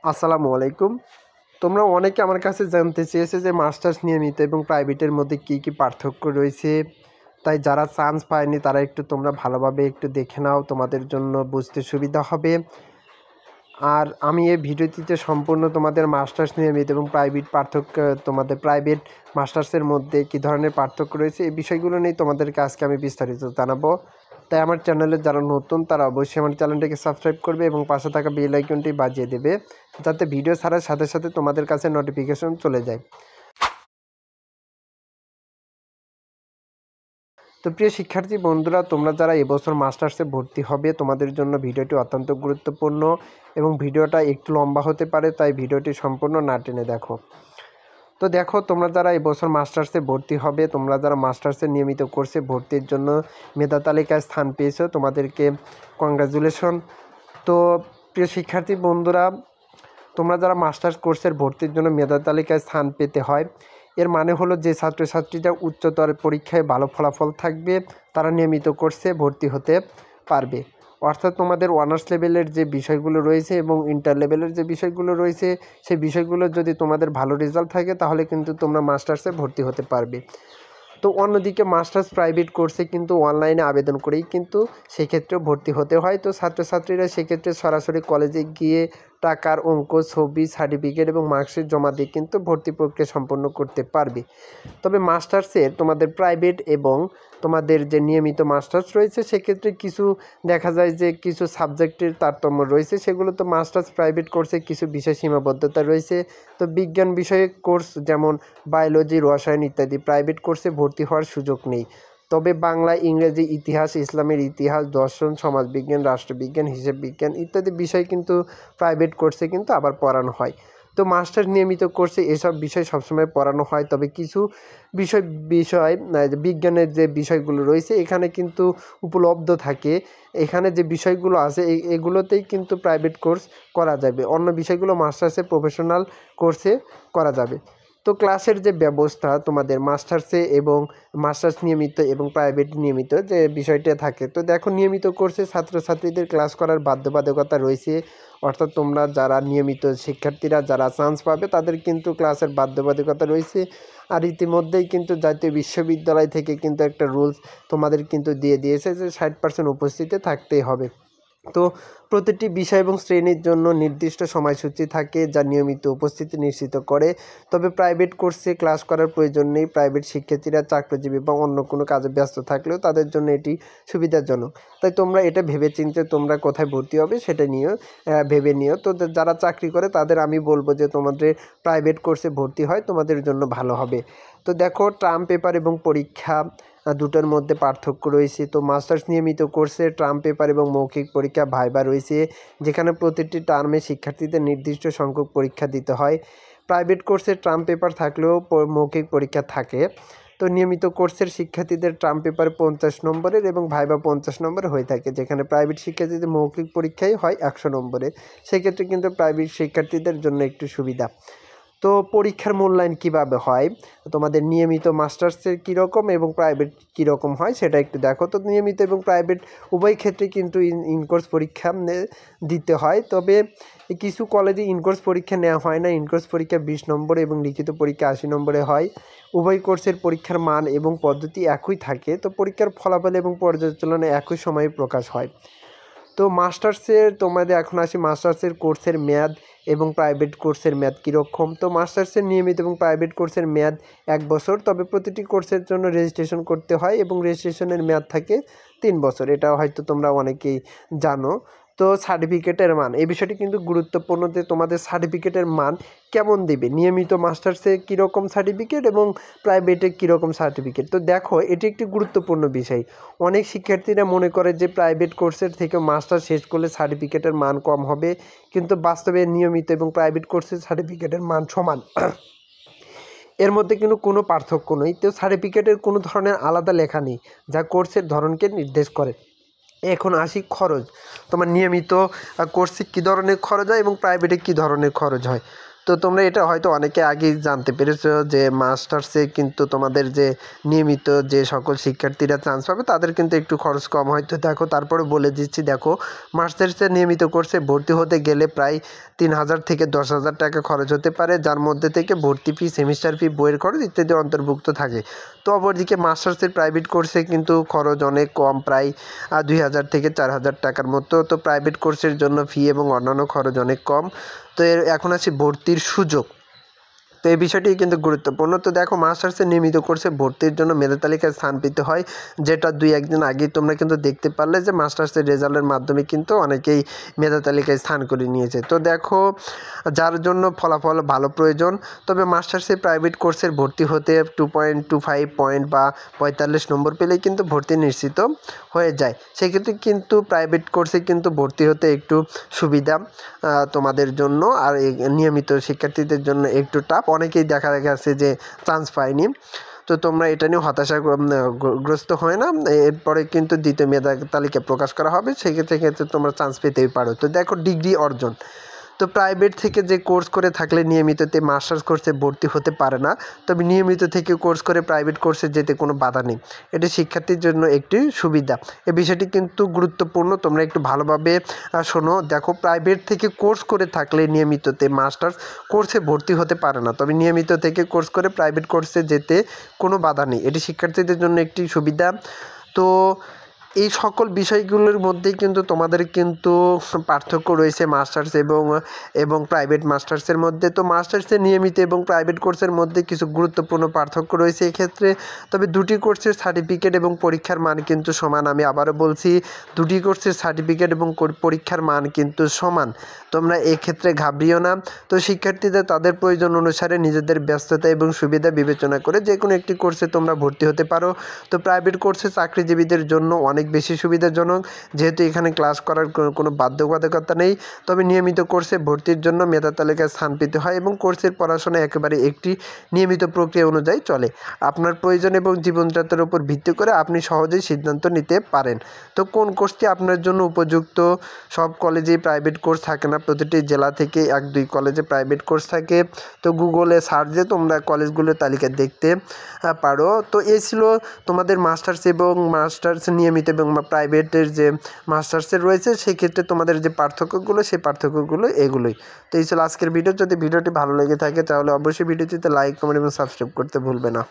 আসসালামু আলাইকুম। তোমরা অনেকে আমার কাছে জানতে চেয়েছে যে মাস্টার্স নিয়মিত এবং প্রাইভেটের মধ্যে কী কী পার্থক্য রয়েছে। তাই যারা চান্স পায়নি তারা একটু তোমরা ভালোভাবে একটু দেখে নাও, তোমাদের জন্য বুঝতে সুবিধা হবে। আর আমি এই ভিডিওটিতে সম্পূর্ণ তোমাদের মাস্টার্স নিয়মিত এবং প্রাইভেট পার্থক্য, তোমাদের প্রাইভেট মাস্টার্সের মধ্যে কী ধরনের পার্থক্য রয়েছে এই বিষয়গুলো নিয়ে তোমাদেরকে আজকে আমি বিস্তারিত জানাবো। তাই আমার চ্যানেলে যারা নতুন তারা অবশ্যই আমার চ্যানেলটিকে সাবস্ক্রাইব করবে এবং পাশে থাকা বেল আইকনটি বাজিয়ে দেবে, যাতে ভিডিও ছাড়ার সাথে সাথে তোমাদের কাছে নোটিফিকেশন চলে যায়। তো প্রিয় শিক্ষার্থী বন্ধুরা, তোমরা যারা এবছর মাস্টার্সে ভর্তি হবে তোমাদের জন্য ভিডিওটি অত্যন্ত গুরুত্বপূর্ণ এবং ভিডিওটা একটু লম্বা হতে পারে, তাই ভিডিওটি সম্পূর্ণ না টেনে দেখো। তো দেখো, তোমরা যারা এবছর মাস্টার্সে ভর্তি হবে, তোমরা যারা মাস্টার্সের নিয়মিত কোর্সে ভর্তির জন্য মেধা তালিকায় স্থান পেয়েছো, তোমাদেরকে কংগ্রাচুলেশন। তো প্রিয় শিক্ষার্থী বন্ধুরা, তোমরা যারা মাস্টার্স কোর্সের ভর্তির জন্য মেধা তালিকায় স্থান পেতে হয়, এর মানে হলো যে ছাত্রছাত্রীরা উচ্চতর পরীক্ষায় ভালো ফলাফল থাকবে তারা নিয়মিত কোর্সে ভর্তি হতে পারবে। অর্থাৎ তোমাদের অনার্স লেভেলের যে বিষয়গুলো রয়েছে এবং ইন্টার লেভেলের যে বিষয়গুলো রয়েছে, সেই বিষয়গুলো যদি তোমাদের ভালো রেজাল্ট থাকে তাহলে কিন্তু তোমরা মাস্টার্সে ভর্তি হতে পারবে। তো অন্যদিকে মাস্টার্স প্রাইভেট কোর্সে কিন্তু অনলাইনে আবেদন করেই কিন্তু সেক্ষেত্রেও ভর্তি হতে হয়। তো ছাত্রছাত্রীরা সেক্ষেত্রে সরাসরি কলেজে গিয়ে টাকার অঙ্ক, ছবি, সার্টিফিকেট এবং মার্কশিট জমা দিয়ে কিন্তু ভর্তি প্রক্রিয়া সম্পন্ন করতে পারবে। তবে মাস্টার্সের তোমাদের প্রাইভেট এবং তোমাদের যে নিয়মিত মাস্টার্স রয়েছে সেক্ষেত্রে কিছু দেখা যায় যে কিছু সাবজেক্টের তারতম্য রয়েছে, সেগুলো তো মাস্টার্স প্রাইভেট কোর্সে কিছু বিষয় সীমাবদ্ধতা রয়েছে। তো বিজ্ঞান বিষয়ক কোর্স যেমন বায়োলজি, রসায়ন ইত্যাদি প্রাইভেট কোর্সে ভর্তি হওয়ার সুযোগ নেই। তবে বাংলা, ইংরেজি, ইতিহাস, ইসলামের ইতিহাস, দর্শন, সমাজবিজ্ঞান, রাষ্ট্রবিজ্ঞান, হিসাব বিজ্ঞান ইত্যাদি বিষয় কিন্তু প্রাইভেট কোর্সে কিন্তু আবার পড়ানো হয়। তো মাস্টার নিয়মিত কোর্সে এসব বিষয় সবসময় পড়ানো হয়, তবে কিছু বিষয় বিজ্ঞানের যে বিষয়গুলো রয়েছে এখানে কিন্তু উপলব্ধ থাকে। এখানে যে বিষয়গুলো আছে এগুলোতেই কিন্তু প্রাইভেট কোর্স করা যাবে, অন্য বিষয়গুলো মাস্টার্সে প্রফেশনাল কোর্সে করা যাবে। তো ক্লাসের যে ব্যবস্থা তোমাদের মাস্টার্সে এবং মাস্টার্স নিয়মিত এবং প্রাইভেট নিয়মিত যে বিষয়টা থাকে, তো দেখো নিয়মিত কোর্সে ছাত্রছাত্রীদের ক্লাস করার বাধ্যবাধকতা রয়েছে। অর্থাৎ তোমরা যারা নিয়মিত শিক্ষার্থীরা যারা চান্স পাবে তাদের কিন্তু ক্লাসের বাধ্যবাধকতা রয়েছে। আর ইতিমধ্যেই কিন্তু জাতীয় বিশ্ববিদ্যালয় থেকে কিন্তু একটা রুলস তোমাদের কিন্তু দিয়ে দিয়েছে যে 60% উপস্থিতি থাকতেই হবে। তো প্রতিটি বিষয় এবং শ্রেণীর জন্য নির্দিষ্ট সময়সূচি থাকে যা নিয়মিত উপস্থিতি নিশ্চিত করে। তবে প্রাইভেট কোর্সে ক্লাস করার প্রয়োজন নেই। প্রাইভেট শিক্ষার্থীরা চাকরিজীবী বা অন্য কোনো কাজে ব্যস্ত থাকলেও তাদের জন্য এটি সুবিধাজনক। তাই তোমরা এটা ভেবেচিন্তে তোমরা কোথায় ভর্তি হবে সেটা নিয়েও ভেবে নিও। তো যারা চাকরি করে তাদের আমি বলবো যে তোমাদের প্রাইভেট কোর্সে ভর্তি হয় তোমাদের জন্য ভালো হবে। তো দেখো, টার্ম পেপার এবং পরীক্ষা দুটোর মধ্যে পার্থক্য রয়েছে। তো মাস্টার্স নিয়মিত কোর্সে টার্ম পেপার এবং মৌখিক পরীক্ষা ভাইবা রয়েছে, যেখানে প্রতিটি টার্মে শিক্ষার্থীদের নির্দিষ্ট সংখ্যক পরীক্ষা দিতে হয়। প্রাইভেট কোর্সে টার্ম পেপার থাকলেও মৌখিক পরীক্ষা থাকে। তো নিয়মিত কোর্সের শিক্ষার্থীদের টার্ম পেপার 50 নম্বরের এবং ভাইবা 50 নম্বরের হয়ে থাকে, যেখানে প্রাইভেট শিক্ষার্থীদের মৌখিক পরীক্ষাই হয় 100 নম্বরের। সেক্ষেত্রে কিন্তু প্রাইভেট শিক্ষার্থীদের জন্য একটু সুবিধা। তো পরীক্ষার মূল্যায়ন কিভাবে হয়, তোমাদের নিয়মিত মাস্টার্সের কীরকম এবং প্রাইভেট কীরকম হয় সেটা একটু দেখো। তো নিয়মিত এবং প্রাইভেট উভয় ক্ষেত্রে কিন্তু ইনকোর্স পরীক্ষা দিতে হয়। তবে কিছু কলেজে ইনকোর্স পরীক্ষা নেওয়া হয় না। ইনকোর্স পরীক্ষা 20 নম্বরে এবং লিখিত পরীক্ষা 80 নম্বরে হয়। উভয় কোর্সের পরীক্ষার মান এবং পদ্ধতি একই থাকে। তো পরীক্ষার ফলাফল এবং পর্যালোচনা একই সময়ে প্রকাশ হয়। তো মাস্টার্সের তোমাদের এখন আসি মাস্টার্সের কোর্সের মেয়াদ এবং প্রাইভেট কোর্সের মেয়াদ কীরকম। তো মাস্টার্সের নিয়মিত এবং প্রাইভেট কোর্সের মেয়াদ 1 বছর, তবে প্রতিটি কোর্সের জন্য রেজিস্ট্রেশন করতে হয় এবং রেজিস্ট্রেশনের মেয়াদ থাকে 3 বছর। এটা হয়তো তোমরা অনেকেই জানো। তো সার্টিফিকেটের মান, এই বিষয়টি কিন্তু গুরুত্বপূর্ণ যে তোমাদের সার্টিফিকেটের মান কেমন দেবে, নিয়মিত মাস্টার্সে কীরকম সার্টিফিকেট এবং প্রাইভেটে কীরকম সার্টিফিকেট। তো দেখো, এটি একটি গুরুত্বপূর্ণ বিষয়। অনেক শিক্ষার্থীরা মনে করে যে প্রাইভেট কোর্সের থেকে মাস্টার শেষ করলে সার্টিফিকেটের মান কম হবে, কিন্তু বাস্তবে নিয়মিত এবং প্রাইভেট কোর্সের সার্টিফিকেটের মান সমান। এর মধ্যে কিন্তু কোনো পার্থক্য নেই। তো সার্টিফিকেটের কোনো ধরনের আলাদা লেখা নেই যা কোর্সের ধরনকে নির্দেশ করে। এখন আসি খরচ। তোমার নিয়মিত কোর্সে কী ধরনের খরচ হয় এবং প্রাইভেটে কী ধরনের খরচ হয়। তো তোমরা এটা হয়তো অনেকে আগেই জানতে পেরেছো যে মাস্টার্সে কিন্তু তোমাদের যে নিয়মিত যে সকল শিক্ষার্থীরা চান্স পাবে তাদের কিন্তু একটু খরচ কম হয়। তো দেখো তারপরে বলে দিচ্ছি, দেখো মাস্টার্সে নিয়মিত কোর্সে ভর্তি হতে গেলে প্রায় 3,000 থেকে 10,000 টাকা খরচ হতে পারে, যার মধ্যে থেকে ভর্তি ফি, সেমিস্টার ফি, বইয়ের খরচ ইত্যাদি অন্তর্ভুক্ত থাকে। তো অপরদিকে মাস্টার্সের প্রাইভেট কোর্সে কিন্তু খরচ অনেক কম, প্রায় 2,000 থেকে 4,000 টাকার মতো। তো প্রাইভেট কোর্সের জন্য ফি এবং অন্যান্য খরচ অনেক কম। তো এখন আসি ভর্তির সুযোগ। তো এই বিষয়টি কিন্তু গুরুত্বপূর্ণ। তো দেখো মাস্টার্সে নিয়মিত কোর্সে ভর্তির জন্য মেধা তালিকায় স্থান পেতে হয়, যেটা 2-1 দিন আগেই তোমরা কিন্তু দেখতে পারলে যে মাস্টার্সের রেজাল্টের মাধ্যমে কিন্তু অনেকেই মেধা তালিকায় স্থান করে নিয়েছে। তো দেখো যার জন্য ফলাফল ভালো প্রয়োজন, তবে মাস্টার্সে প্রাইভেট কোর্সের ভর্তি হতে 2.25 পয়েন্ট বা 45 নম্বর পেলেই কিন্তু ভর্তি নিশ্চিত হয়ে যায়। সেক্ষেত্রে কিন্তু প্রাইভেট কোর্সে কিন্তু ভর্তি হতে একটু সুবিধা তোমাদের জন্য, আর নিয়মিত শিক্ষার্থীদের জন্য একটু টাফ। অনেকেই দেখা গেছে যে চান্স পায়নি। তো তোমরা এটা নিয়ে হতাশাগ্রস্ত হয় না, এরপরে কিন্তু দ্বিতীয় মেধা তালিকা প্রকাশ করা হবে, সেক্ষেত্রে তোমরা চান্স পেতেই পারো। তো দেখো ডিগ্রি অর্জন, তো প্রাইভেট থেকে যে কোর্স করে থাকলে নিয়মিততে মাস্টার্স কোর্সে ভর্তি হতে পারে না, তবে নিয়মিত থেকে কোর্স করে প্রাইভেট কোর্সে যেতে কোনো বাধা নেই। এটি শিক্ষার্থীর জন্য একটি সুবিধা। এই বিষয়টি কিন্তু গুরুত্বপূর্ণ, তোমরা একটু ভালোভাবে শোনো। দেখো প্রাইভেট থেকে কোর্স করে থাকলে নিয়মিততে মাস্টার্স কোর্সে ভর্তি হতে পারে না, তবে নিয়মিত থেকে কোর্স করে প্রাইভেট কোর্সে যেতে কোনো বাধা নেই। এটি শিক্ষার্থীদের জন্য একটি সুবিধা। তো এই সকল বিষয়গুলোর মধ্যেই কিন্তু তোমাদের কিন্তু পার্থক্য রয়েছে মাস্টার্স এবং প্রাইভেট মাস্টার্সের মধ্যে। তো মাস্টার্সের নিয়মিত এবং প্রাইভেট কোর্সের মধ্যে কিছু গুরুত্বপূর্ণ পার্থক্য রয়েছে এক্ষেত্রে। তবে দুটি কোর্সের সার্টিফিকেট এবং পরীক্ষার মান কিন্তু সমান। আমি আবারও বলছি, দুটি কোর্সের সার্টিফিকেট এবং পরীক্ষার মান কিন্তু সমান, তোমরা এক্ষেত্রে ঘাবড়িও না। তো শিক্ষার্থীদের তাদের প্রয়োজন অনুসারে নিজেদের ব্যস্ততা এবং সুবিধা বিবেচনা করে যে কোনো একটি কোর্সে তোমরা ভর্তি হতে পারো। তো প্রাইভেট কোর্সে চাকরিজীবীদের জন্য অনেক বেশি সুবিধাজনক, যেহেতু এখানে ক্লাস করার কোনো বাধ্যবাধকতা নেই। তবে নিয়মিত কোর্সে ভর্তির জন্য মেধা তালিকায় স্থান পেতে হয় এবং কোর্সের পড়াশোনা একেবারে একটি নিয়মিত প্রক্রিয়া অনুযায়ী চলে। আপনার প্রয়োজন এবং জীবনযাত্রার উপর ভিত্তি করে আপনি সহজেই সিদ্ধান্ত নিতে পারেন। তো কোন কোর্সটি আপনার জন্য উপযুক্ত? সব কলেজেই প্রাইভেট কোর্স থাকে না, প্রতিটি জেলা থেকে 1-2 কলেজে প্রাইভেট কোর্স থাকে। তো গুগলে সার্চ দিয়ে তোমরা কলেজগুলোর তালিকা দেখতে পারো। তো এই ছিল তোমাদের মাস্টার্স নিয়মিত এবং প্রাইভেটের যে মাস্টার্সের রয়েছে, সেক্ষেত্রে তোমাদের যে পার্থক্যগুলো, সেই পার্থক্যগুলো এগুলোই। তো এই ছিল আজকের ভিডিও। যদি ভিডিওটি ভালো লেগে থাকে তাহলে অবশ্যই ভিডিওটিতে লাইক, কমেন্ট এবং সাবস্ক্রাইব করতে ভুলবে না।